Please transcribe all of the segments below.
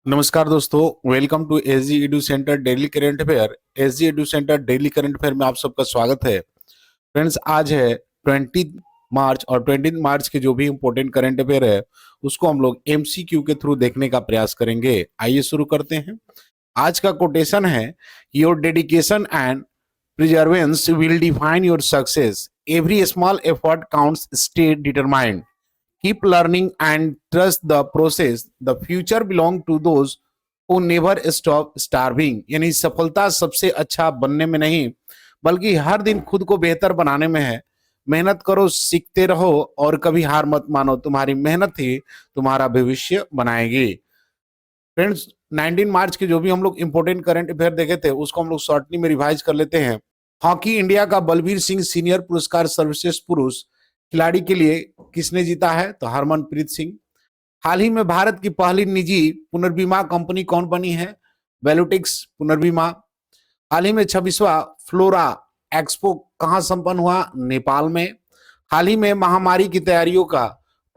नमस्कार दोस्तों, welcome to SG edu centre daily current affair. SG edu centre daily current affair में आप सबका स्वागत है। फ्रेंड्स, आज है 20 मार्च और 20 मार्च के जो भी इंपॉर्टेंट करंट अफेयर है उसको हम लोग एमसीक्यू के थ्रू देखने का प्रयास करेंगे। आइए शुरू करते हैं। आज का कोटेशन है, your dedication and प्रिजर्वेंस will define your success, every small effort counts, stay determined, keep learning and trust the process, the future belong to those who never stop starving। यानी सफलता सबसे अच्छा बनने में नहीं बल्कि हर दिन खुद को बेहतर बनाने में है। मेहनत करो, सीखते रहो और कभी हार मत मानो, तुम्हारी मेहनत ही तुम्हारा भविष्य बनाएगी। फ्रेंड्स, 19 मार्च के जो भी हम लोग इंपॉर्टेंट करंट अफेयर देखे थे उसको हम लोग शॉर्टली में रिवाइज कर लेते हैं। हॉकी इंडिया का बलबीर सिंह सीनियर पुरस्कार सर्वश्रेष्ठ पुरुष खिलाड़ी के लिए किसने जीता है? तो हरमनप्रीत सिंह। हाल ही में भारत की पहली निजी पुनर्बीमा कंपनी कौन बनी है? वेलुटिक्स पुनर्बीमा। हाल ही में 26वां फ्लोरा एक्सपो कहां संपन्न हुआ? नेपाल में। हाल ही में महामारी की तैयारियों का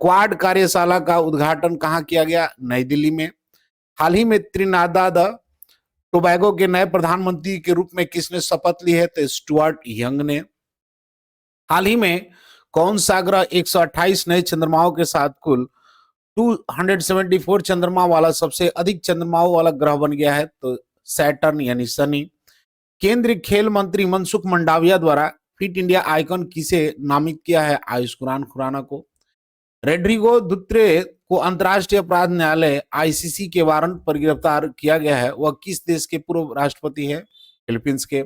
क्वाड कार्यशाला का उद्घाटन कहां किया गया? नई दिल्ली में। हाल ही में त्रिनादाद टोबैगो के नए प्रधानमंत्री के रूप में किसने शपथ ली है? तो स्टुअर्ट यंग ने। हाल ही में कौन सा ग्रह 128 नए चंद्रमाओं के साथ कुल 274 चंद्रमा वाला सबसे अधिक चंद्रमाओं वाला ग्रह बन गया है? तो सैटर्न यानी शनि। केंद्रीय खेल मंत्री मनसुख मंडाविया द्वारा फिट इंडिया आइकन किसे नामित किया है? आयुष खुराना को। रेड्रिगो दुत्रे को अंतर्राष्ट्रीय अपराध न्यायालय आईसीसी के वारंट पर गिरफ्तार किया गया है। वह किस देश के पूर्व राष्ट्रपति है? फिलीपींस के।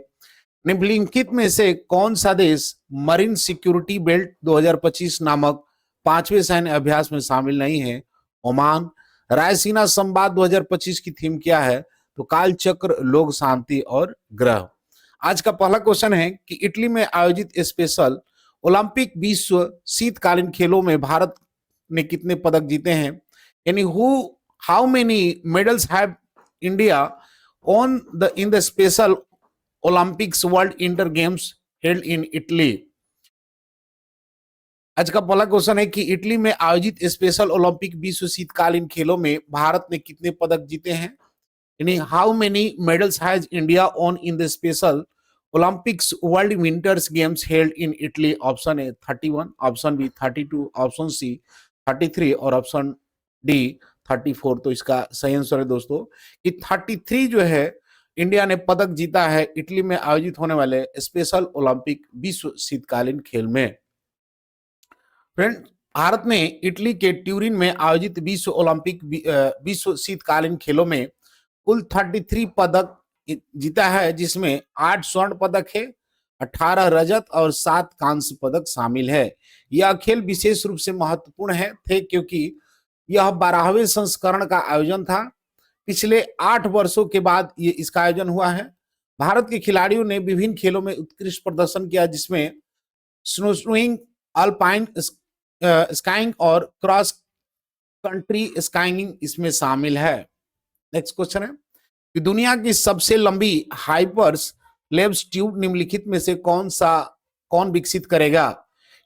निम्नलिखित में से कौन सा देश मरीन सिक्योरिटी बेल्ट 2025 नामक 5वें सैन्य अभ्यास में शामिल नहीं है? ओमान। रायसीना संवाद 2025 की थीम क्या है? तो काल चक्र, लोक शांति और ग्रह। आज का पहला क्वेश्चन है कि इटली में आयोजित स्पेशल ओलंपिक विश्व शीतकालीन खेलों में भारत ने कितने पदक जीते हैं? यानी how many medals have India on the in the special Olympics world inter games held in Italy. आज का पहला क्वेश्चन है कि इटली में आयोजित स्पेशल ओलंपिक विश्व शीतकालीन खेलों में भारत ने कितने पदक जीते हैं? यानी how many medals has India won in the special Olympics world winters games held in Italy. Option A 31, option B 32, option C 33 और ऑप्शन डी 34। तो इसका सही आंसर है दोस्तों कि 33 जो है इंडिया ने पदक जीता है इटली में आयोजित होने वाले स्पेशल ओलंपिक विश्व शीतकालीन खेल में। फ्रेंड, भारत ने इटली के ट्यूरिन में आयोजित विश्व ओलंपिक विश्व शीतकालीन खेलों में कुल 33 पदक जीता है, जिसमें 8 स्वर्ण पदक है, 18 रजत और 7 कांस्य पदक शामिल है। यह खेल विशेष रूप से महत्वपूर्ण थे क्योंकि यह 12वें संस्करण का आयोजन था। पिछले 8 वर्षों के बाद ये इसका आयोजन हुआ है। भारत के खिलाड़ियों ने विभिन्न खेलों में उत्कृष्ट प्रदर्शन किया, जिसमें स्नोस्नोइंग, अल्पाइन स्काइंग और क्रॉस कंट्री स्काइंग इसमें शामिल है। नेक्स्ट क्वेश्चन है कि दुनिया की सबसे लंबी हाइपर्स लेब्स ट्यूब निम्नलिखित में से कौन विकसित करेगा?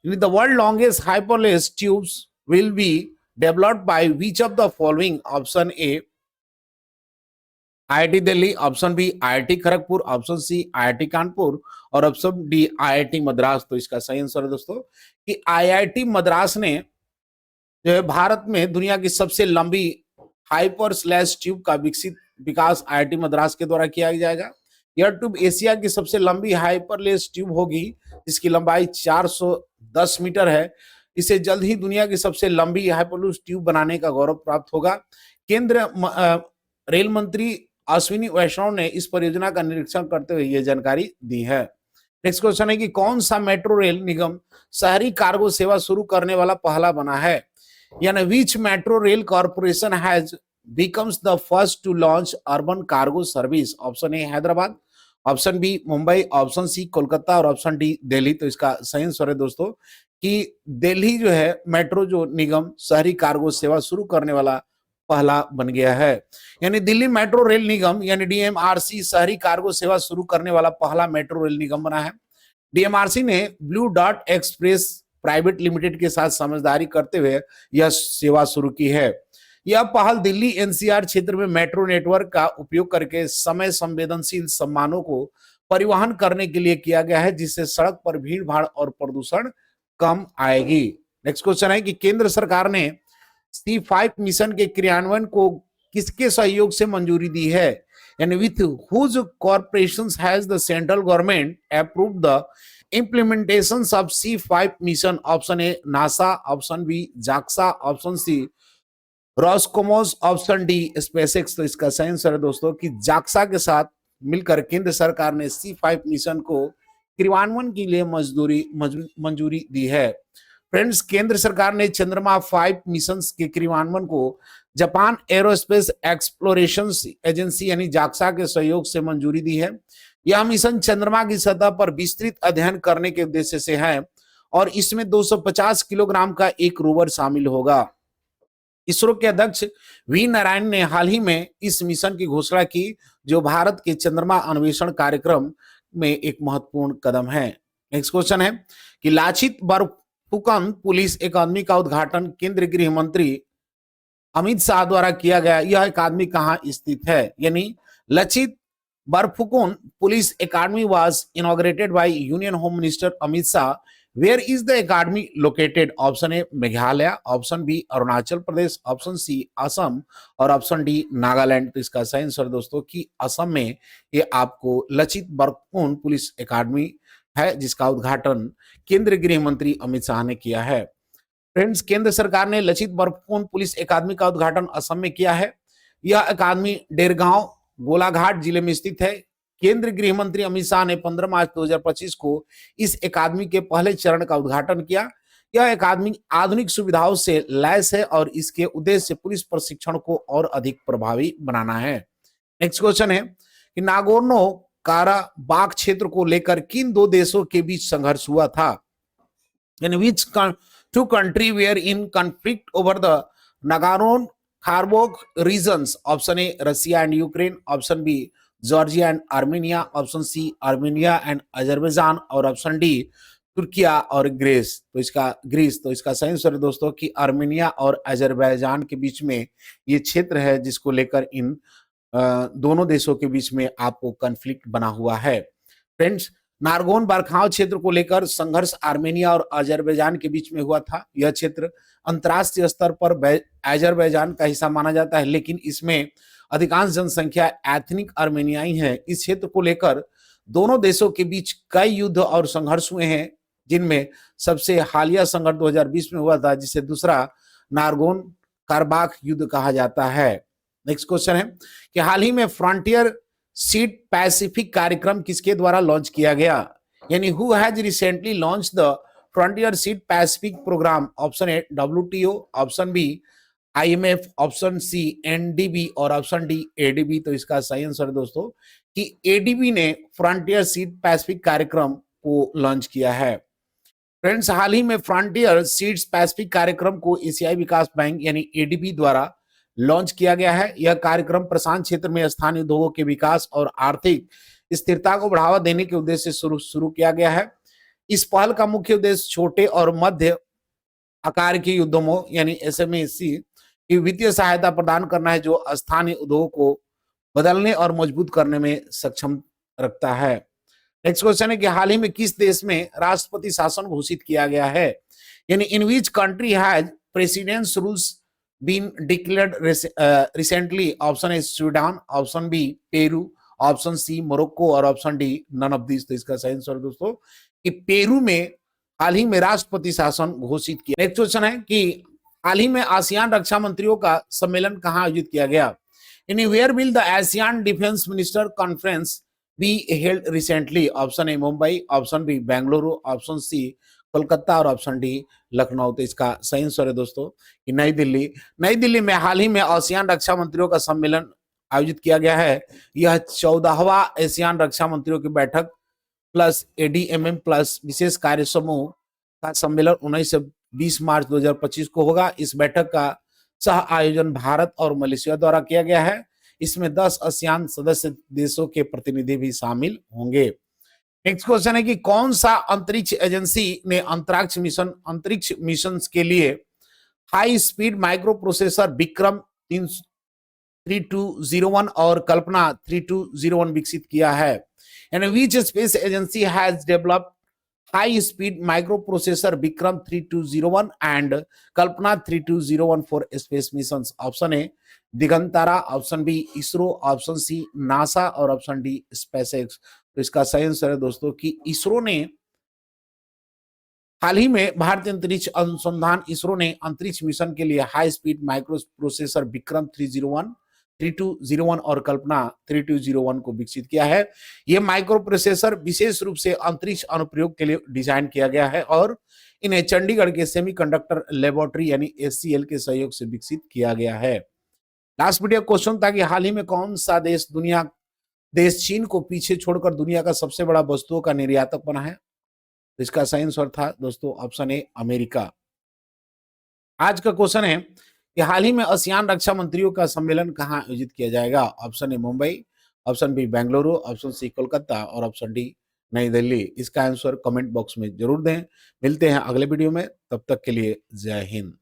The world longest hyperloop tubes will be developed by which of the following? Option A IIT Delhi, option B IIT Kharagpur, option C IIT Kanpur और ऑप्शन डी आईआईटी मद्रास। तो इसका सही आंसर है दोस्तों कि आईआईटी मद्रास ने जो है भारत में दुनिया की सबसे लंबी हाइपर स्लैश ट्यूब का विकास आईआईटी मद्रास के द्वारा किया जाएगा। यह ट्यूब एशिया की सबसे लंबी हाइपरलेस ट्यूब होगी, जिसकी लंबाई 410 मीटर है। इसे जल्द ही दुनिया की सबसे लंबी हाइपरलेस ट्यूब बनाने का गौरव प्राप्त होगा। केंद्र रेल मंत्री अश्विनी वैष्णव ने इस परियोजना का निरीक्षण करते हुए यह जानकारी दी है। नेक्स्ट क्वेश्चन है कि कौन सा मेट्रो रेल निगम शहरी कार्गो सेवा शुरू करने वाला पहला बना है? यानी which metro rail corporation has becomes the first to launch urban cargo service? Option A Hyderabad, option B Mumbai, option C Kolkata और ऑप्शन डी दिल्ली। तो इसका सही आंसर है दोस्तों कि दिल्ली जो है मेट्रो जो निगम शहरी कार्गो सेवा शुरू करने वाला पहला बन गया है। यानी दिल्ली मेट्रो रेल निगम यानी डीएमआरसी शहरी कार्गो सेवा शुरू करने वाला पहला मेट्रो रेल निगम बना है। डीएमआरसी ने blue dot express private limited के साथ समझदारी करते हुए यह सेवा शुरू की है। यह पहल दिल्ली एनसीआर क्षेत्र में मेट्रो नेटवर्क का उपयोग करके समय संवेदनशील सामानों को परिवहन करने के लिए किया गया है, जिससे सड़क पर भीड़ भाड़ और प्रदूषण कम आएगी। नेक्स्ट क्वेश्चन है कि केंद्र सरकार ने C5 मिशन के क्रियान्वयन को किसके सहयोग से मंजूरी दी है, यानी with whose corporations has the central government approved the implementations of C5 mission. Option A NASA, option B JAXA, option C Roscosmos, option D SpaceX. तो इसका सही आंसर है दोस्तों कि जाक्सा के साथ मिलकर केंद्र सरकार ने C5 मिशन को क्रियान्वयन के लिए मंजूरी दी है। फ्रेंड्स, केंद्र सरकार ने चंद्रमा 5 मिशन के क्रियान्वयन को जापान एरोस्पेस एक्सप्लोरेशन एजेंसी यानी जाक्सा के सहयोग से मंजूरी दी है। यह मिशन चंद्रमा की सतह पर विस्तृत अध्ययन करने के उद्देश्य से है और इसमें 250 किलोग्राम का एक रोवर शामिल होगा। इसरो के अध्यक्ष वी नारायण ने हाल ही में इस मिशन की घोषणा की, जो भारत के चंद्रमा अन्वेषण कार्यक्रम में एक महत्वपूर्ण कदम है। नेक्स्ट क्वेश्चन है कि लाचित बरफुकन पुलिस अकादमी का उद्घाटन केंद्रीय गृह मंत्री अमित शाह द्वारा किया गया। यह अकादमी कहाँ स्थित है, यानी Lachit Barphukan police academy was inaugurated by union home minister Amit Shah. Where is the academy located? Option A Meghalaya, option B Arunachal Pradesh, option C Assam और ऑप्शन डी नागालैंड। तो इसका सही आंसर दोस्तों कि असम में ये आपको लचित बरफुकन पुलिस अकादमी है, जिसका उद्घाटन केंद्रीय गृह मंत्री अमित शाह ने किया है। फ्रेंड्स, केंद्र सरकार ने लचित बरफुकन पुलिस अकादमी का उद्घाटन असम में किया है। यह अकादमी डेरगांव गोलाघाट जिले में स्थित है। केंद्रीय गृह मंत्री अमित शाह ने 15 मार्च 2025 को इस अकादमी के पहले चरण का उद्घाटन किया। यह अकादमी आधुनिक सुविधाओं से लैस है और इसके उद्देश्य पुलिस प्रशिक्षण को और अधिक प्रभावी बनाना है। नेक्स्ट क्वेश्चन है कि नागोर्नो काराबाख क्षेत्र को लेकर किन दो देशों के बीच संघर्ष हुआ था, यानी which two country were in conflict over the Nagorno Karabakh regions? Option A Russia and Ukraine, option B Georgia and Armenia, option C Armenia and Azerbaijan और ऑप्शन डी तुर्किया और ग्रीस। तो इसका सही आंसर है दोस्तों कि Armenia और Azerbaijan के बीच में ये क्षेत्र है, जिसको लेकर इन दोनों देशों के बीच में आपको कॉन्फ्लिक्ट बना हुआ है। फ्रेंड्स, नारगोन बरखाव क्षेत्र को लेकर संघर्ष आर्मेनिया और अजरबैजान के बीच में हुआ था। यह क्षेत्र अंतर्राष्ट्रीय स्तर पर अजरबैजान का हिस्सा माना जाता है, लेकिन इसमें अधिकांश जनसंख्या एथनिक आर्मेनियाई है। इस क्षेत्र को लेकर दोनों देशों के बीच कई युद्ध और संघर्ष हुए हैं, जिनमें सबसे हालिया संघर्ष 2020 में हुआ था, जिसे दूसरा नारगोन काराबाख युद्ध कहा जाता है। नेक्स्ट क्वेश्चन है कि हाल ही में फ्रंटियर सीड पैसिफिक कार्यक्रम किसके द्वारा लॉन्च किया गया, यानी who has recently launch the frontier seed pacific program? Option A WTO, option B IMF, option C NDB और ऑप्शन डी ADB। तो इसका सही आंसर है दोस्तों कि ADB ने फ्रंटियर सीड पैसिफिक कार्यक्रम को लॉन्च किया है। फ्रेंड्स, हाल ही में फ्रंटियर सीड्स पैसिफिक कार्यक्रम को एशियाई विकास बैंक यानी ADB द्वारा लॉन्च किया गया है। यह कार्यक्रम प्रशांत क्षेत्र में स्थानीय उद्योगों के विकास और आर्थिक स्थिरता को बढ़ावा देने के उद्देश्य से शुरू किया गया है। इस पहल का मुख्य उद्देश्य छोटे और मध्य आकार के उद्यमों यानी SMEC की वित्तीय सहायता प्रदान करना है, जो स्थानीय उद्योगों को बदलने और मजबूत करने में सक्षम रखता है। नेक्स्ट क्वेश्चन है कि हाल ही में किस देश में राष्ट्रपति शासन घोषित किया गया है, यानी in which country has presidents rules been declared recently? Option A Sudan, option B Peru, option C Morocco और option D none of this. तो इसका सही आंसर दोस्तों कि पेरू में हाल ही में राष्ट्रपति शासन घोषित किया। नेक्स्ट क्वेश्चन है कि हाल ही में आसियान रक्षा मंत्रियों का सम्मेलन कहां आयोजित किया गया, यानी where will the ASEAN defence minister conference be held recently? Option A Mumbai, option B Bengaluru, option C Kolkata और ऑप्शन डी लखनऊ। तो इसका सही आंसर है दोस्तों कि नई दिल्ली में हाल ही में आसियान रक्षा मंत्रियों का सम्मेलन आयोजित किया गया है। यह 14वां आसियान रक्षा मंत्रियों की बैठक प्लस ADMM प्लस विशेष कार्य समूह का सम्मेलन 19 से 20 मार्च 2025 को होगा। इस बैठक का सह आयोजन भारत और मलेशिया द्वारा किया गया है। इसमें 10 आसियान सदस्य देशों के प्रतिनिधि भी शामिल होंगे। नेक्स्ट क्वेश्चन है कि कौन सा अंतरिक्ष एजेंसी ने अंतरिक्ष मिशन के लिए high speed microprocessor Vikram 3201 और कल्पना 3201 विकसित किया है। And which space agency has developed high speed microprocessor Vikram 3201 and Kalpana 3201 for space missions. Option A Digantara, option B ISRO, option C NASA और ऑप्शन डी स्पेसएक्स। तो इसका सही आंसर है दोस्तों कि इसरो ने हाल ही में भारतीय अंतरिक्ष अनुसंधान इसरो ने अंतरिक्ष मिशन के लिए high speed microprocessor Vikram 301, 3201 और कल्पना 3201 को विकसित किया है। यह माइक्रो प्रोसेसर विशेष रूप से अंतरिक्ष अनुप्रयोग के लिए डिजाइन किया गया है और इन्हें चंडीगढ़ के सेमीकंडक्टर लेबोरेटरी यानी एचसीएल के सहयोग से विकसित किया गया है। लास्ट वीडियो क्वेश्चन था कि हाल ही में कौन सा देश चीन को पीछे छोड़कर दुनिया का सबसे बड़ा वस्तुओं का निर्यातक बना है। तो इसका सही आंसर था दोस्तों ऑप्शन ए अमेरिका। आज का क्वेश्चन है कि हाल ही में आसियान रक्षा मंत्रियों का सम्मेलन कहां आयोजित किया जाएगा। Option A Mumbai, option B Bengaluru, option C Kolkata और ऑप्शन डी नई दिल्ली। इसका आंसर कमेंट बॉक्स में जरूर दें। मिलते हैं अगले वीडियो में, तब तक के लिए जय हिंद।